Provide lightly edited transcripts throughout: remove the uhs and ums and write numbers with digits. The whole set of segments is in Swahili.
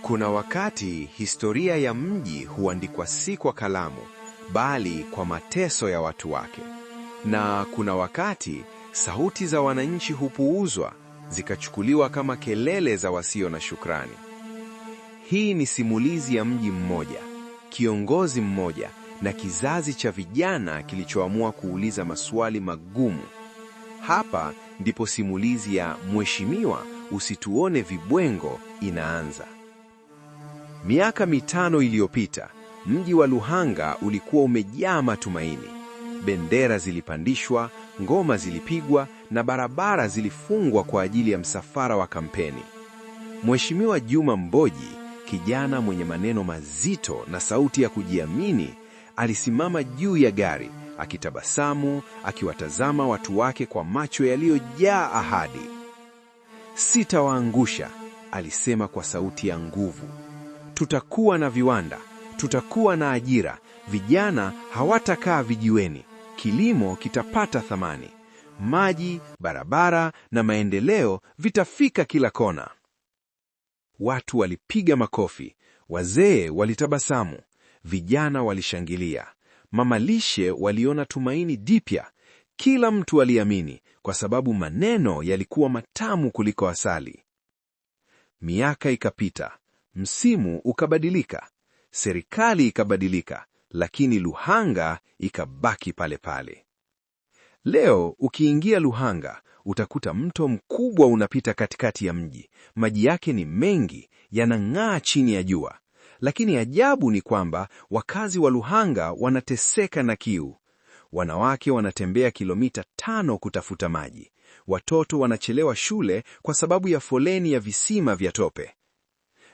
Kuna wakati historia ya mji huandikwa si kwa kalamu, bali kwa mateso ya watu wake. Na kuna wakati sauti za wananchi hupuuzwa, zikachukuliwa kama kelele za wasio na shukrani. Hii ni simulizi ya mji mmoja, kiongozi mmoja na kizazi cha vijana kilichoamua kuuliza maswali magumu. Hapa ndipo simulizi ya Mheshimiwa Usituone Vibwengo inaanza. Miaka 5 iliyopita, mji wa Luhanga ulikuwa umejaa matumaini. Bendera zilipandishwa, ngoma zilipigwa na barabara zilifungwa kwa ajili ya msafara wa kampeni. Mheshimiwa Juma Mboji, kijana mwenye maneno mazito na sauti ya kujiamini, alisimama juu ya gari, akitabasamu, akiwatazama watu wake kwa macho yaliyojaa ahadi. "Sitawaangusha," alisema kwa sauti ya nguvu. "Tutakuwa na viwanda, tutakuwa na ajira, vijana hawatakaa vijiweni, kilimo kitapata thamani, maji, barabara na maendeleo vitafika kila kona." Watu walipiga makofi, wazee walitabasamu, vijana walishangilia, mamalishe waliona tumaini jipya. Kila mtu aliamini kwa sababu maneno yalikuwa matamu kuliko asali. Miaka ikapita, msimu ukabadilika, serikali ikabadilika, lakini Luhanga ikabaki pale pale. Leo ukiingia Luhanga, utakuta mto mkubwa unapita katikati ya mji. Maji yake ni mengi, yanang'aa chini ya jua. Lakini ajabu ni kwamba wakazi wa Luhanga wanateseka na kiu. Wanawake wanatembea kilomita 5 kutafuta maji. Watoto wanachelewa shule kwa sababu ya foleni ya visima vya tope.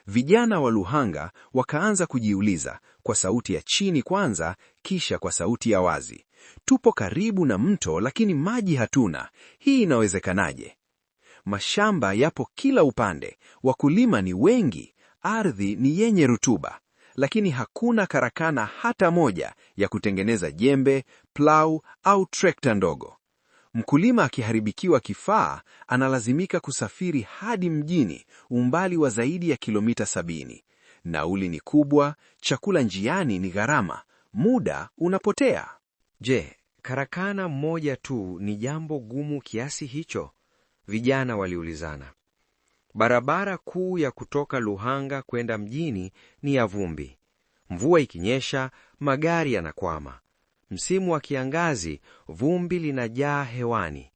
Vijana wa Luhanga wakaanza kujiuliza, kwa sauti ya chini kwanza, kisha kwa sauti ya wazi, "Tupo karibu na mto lakini maji hatuna. Hii inawezekanaje?" Mashamba yapo kila upande, wakulima ni wengi, ardhi ni yenye rutuba, lakini hakuna karakana hata moja ya kutengeneza jembe, plau au trekta ndogo. Mkulima akiharibikiwa kifaa, analazimika kusafiri hadi mjini, umbali wa zaidi ya kilomita 70. Nauli ni kubwa, chakula njiani ni gharama, muda unapotea. Je, karakana moja tu ni jambo gumu kiasi hicho? Vijana waliulizana. Barabara kuu ya kutoka Luhanga kwenda mjini ni ya vumbi. Mvua ikinyesha, magari yanakwama. Msimu wa kiangazi, vumbi linajaa hewani.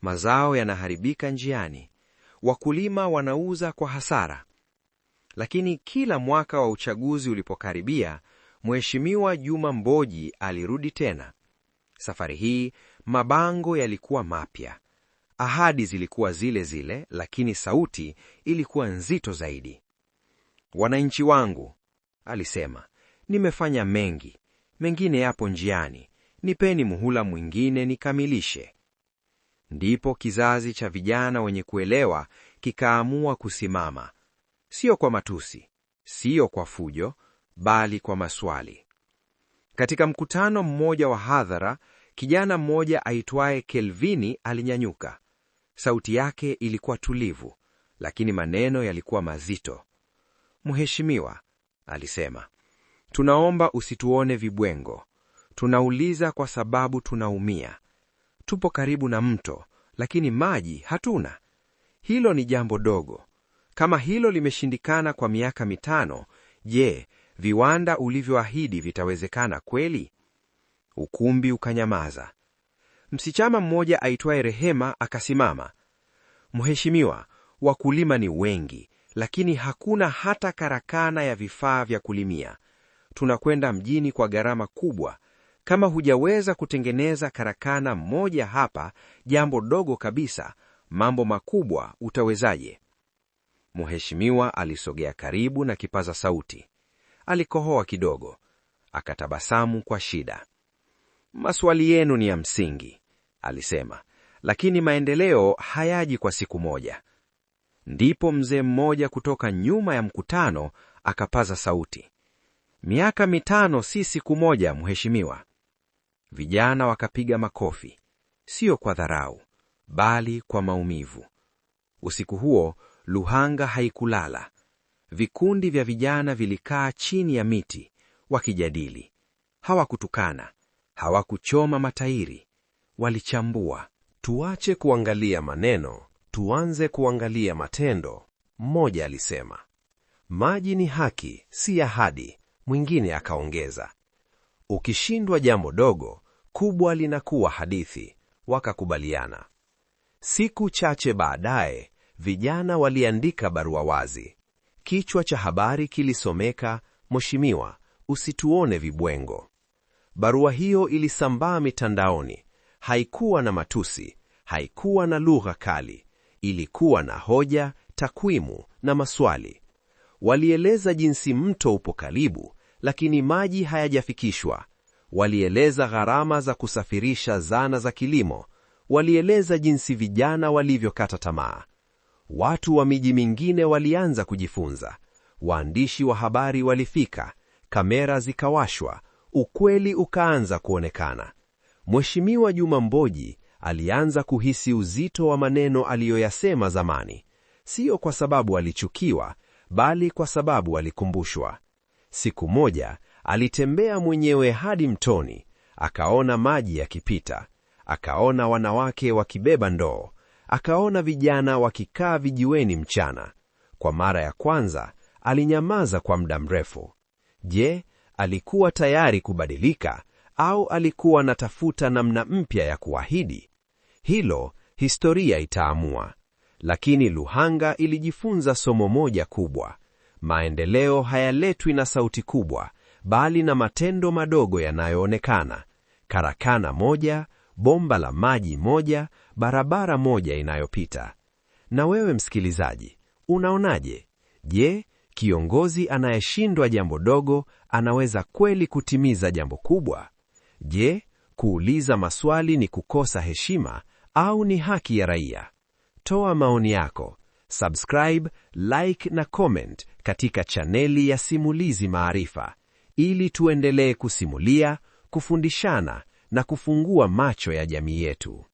Mazao yanaharibika njiani. Wakulima wanauza kwa hasara. Lakini kila mwaka wa uchaguzi ulipokaribia, Mheshimiwa Juma Mboji alirudi tena. Safari hii, mabango yalikuwa mapya. Ahadi zilikuwa zile zile, lakini sauti ilikuwa nzito zaidi. "Wananchi wangu," alisema, "nimefanya mengi. Mengine yapo njiani. Nipeni muhula mwingine nikamilishe." Ndipo kizazi cha vijana wenye kuelewa kikaamua kusimama. Sio kwa matusi, sio kwa fujo, bali kwa maswali. Katika mkutano mmoja wa hadhara, kijana mmoja aitwaye Kelvini alinyanyuka. Sauti yake ilikuwa tulivu, lakini maneno yalikuwa mazito. "Mheshimiwa," alisema, "tunaomba usituone vibwengo. Tunauliza kwa sababu tunaumia. Tupo karibu na mto, lakini maji hatuna. Hilo ni jambo dogo. Kama hilo limeshindikana kwa miaka 5, je, viwanda ulivyoahidi vitawezekana kweli?" Ukumbi ukanyamaza. Msichana mmoja aitwaye Rehema akasimama. "Mheshimiwa, wakulima ni wengi, lakini hakuna hata karakana ya vifaa vya kulimia. Tunakwenda mjini kwa gharama kubwa. Kama hujaweza kutengeneza karakana moja hapa, jambo dogo kabisa, mambo makubwa utawezaje?" Mheshimiwa alisogea karibu na kipaza sauti. Alikohoa kidogo, akatabasamu kwa shida. "Maswali yenu ni ya msingi," alisema, "lakini maendeleo hayaji kwa siku moja." Ndipo mzee mmoja kutoka nyuma ya mkutano akapaza sauti, "Miaka 5 si siku moja, mheshimiwa." Vijana wakapiga makofi, sio kwa dharau, bali kwa maumivu. Usiku huo Luhanga haikulala. Vikundi vya vijana vilikaa chini ya miti wakijadili. Hawakutukana, hawakuchoma matairi, walichambua. Tuache kuangalia maneno, tuanze kuangalia matendo, mmoja alisema. Maji ni haki, si ahadi, mwingine akaongeza. Ukishindwa jambo dogo, kubwa linakuwa hadithi, wakakubaliana. Siku chache baadaye, vijana waliandika barua wazi. Kichwa cha habari kilisomeka, Mheshimiwa, usituone vibwengo. Barua hiyo ilisambaa mitandaoni. Haikuwa na matusi, haikuwa na lugha kali. Ilikuwa na hoja, takwimu na maswali. Walieleza jinsi mto upo karibu, lakini maji hayajafikishwa. Walieleza gharama za kusafirisha zana za kilimo. Walieleza jinsi vijana walivyokata tamaa. Watu wa miji mingine walianza kujifunza. Waandishi wa habari walifika, kamera zikawashwa, ukweli ukaanza kuonekana. Mheshimiwa Juma Mboji alianza kuhisi uzito wa maneno aliyoyasema zamani, sio kwa sababu alichukiwa, bali kwa sababu alikumbushwa. Siku moja alitembea mwenyewe hadi mtoni, akaona maji yakipita, akaona wanawake wakibeba ndoo, akaona vijana wakikaa vijiweni mchana. Kwa mara ya kwanza alinyamaza kwa muda mrefu. Je, alikuwa tayari kubadilika au alikuwa anatafuta namna mpya ya kuahidi? Hilo historia itaamua. Lakini Luhanga ilijifunza somo moja kubwa. Maendeleo hayaletwi na sauti kubwa, bali na matendo madogo yanayoonekana. Karakana moja, bomba la maji moja, barabara moja inayopita. Na wewe msikilizaji, unaonaje? Je, kiongozi anayeshindwa jambo dogo anaweza kweli kutimiza jambo kubwa? Je, kuuliza maswali ni kukosa heshima au ni haki ya raia? Toa maoni yako, subscribe, like na comment katika chaneli ya Simulizi Maarifa, ili tuendelee kusimulia, kufundishana na kufungua macho ya jamii yetu.